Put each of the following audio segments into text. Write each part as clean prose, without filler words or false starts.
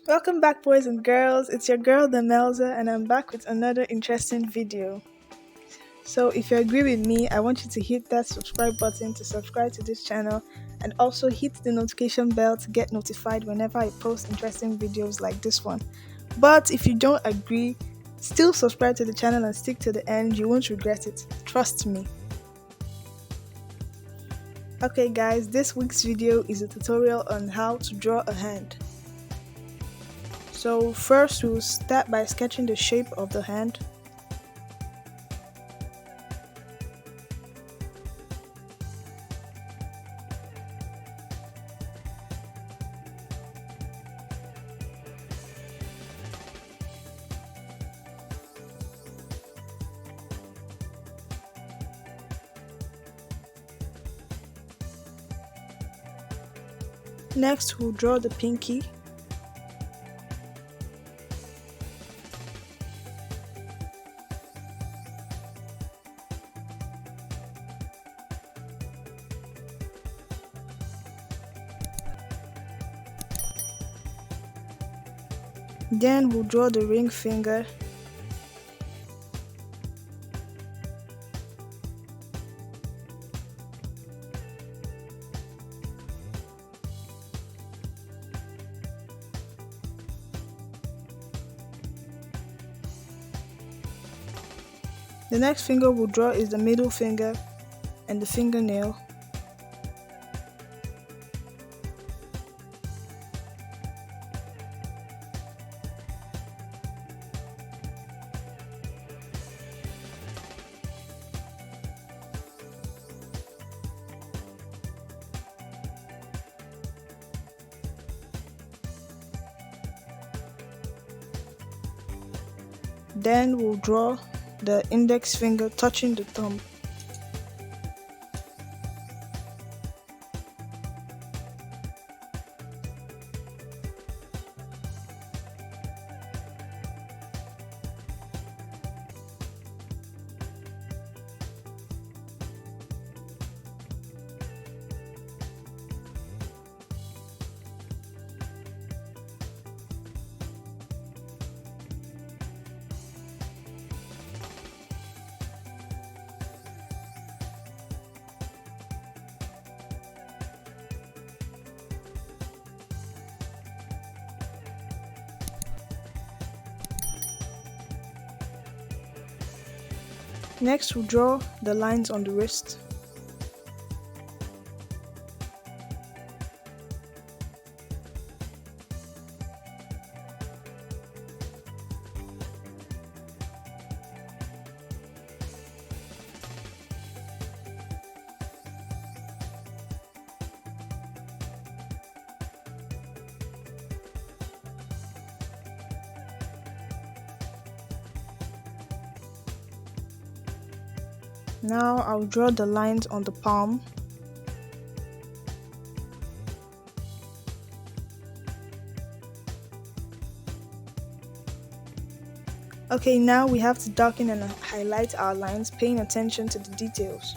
Welcome back, boys and girls. It's your girl, the Melza, and I'm back with another interesting video. So, if you agree with me, I want you to hit that subscribe button to subscribe to this channel and also hit the notification bell to get notified whenever I post interesting videos like this one. But if you don't agree, still subscribe to the channel and stick to the end. You won't regret it. Trust me. Okay, guys, this week's video is a tutorial on how to draw a hand. So first we'll start by sketching the shape of the hand. Next we'll draw the pinky. Then we'll draw the ring finger. The next finger we'll draw is the middle finger and the fingernail. Then we'll draw the index finger touching the thumb. Next, we'll draw the lines on the wrist. Now I'll draw the lines on the palm. Okay, now we have to darken and highlight our lines, paying attention to the details.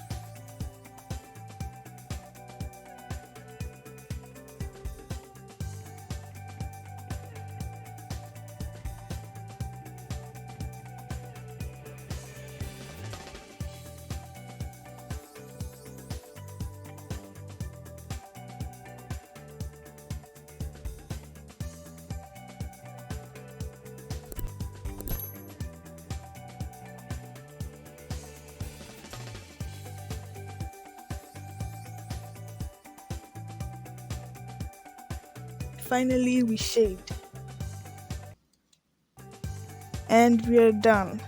Finally, we shade. And we're done.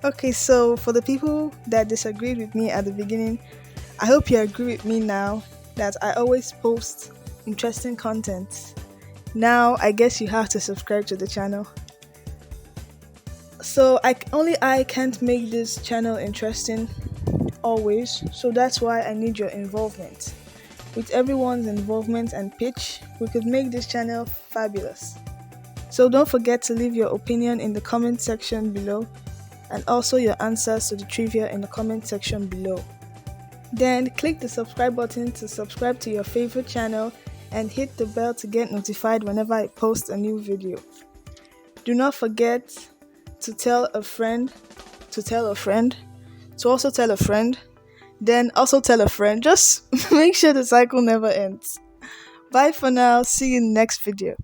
Okay, so for the people that disagreed with me at the beginning, I hope you agree with me now that I always post interesting content. Now, I guess you have to subscribe to the channel. So I can't make this channel interesting always, so that's why I need your involvement. With everyone's involvement and pitch, we could make this channel fabulous. So don't forget to leave your opinion in the comment section below and also your answers to the trivia in the comment section below. Then click the subscribe button to subscribe to your favorite channel and hit the bell to get notified whenever I post a new video. Do not forget to tell a friend, to tell a friend, to also tell a friend, then also tell a friend. Just make sure the cycle never ends. Bye for now. See you in the next video.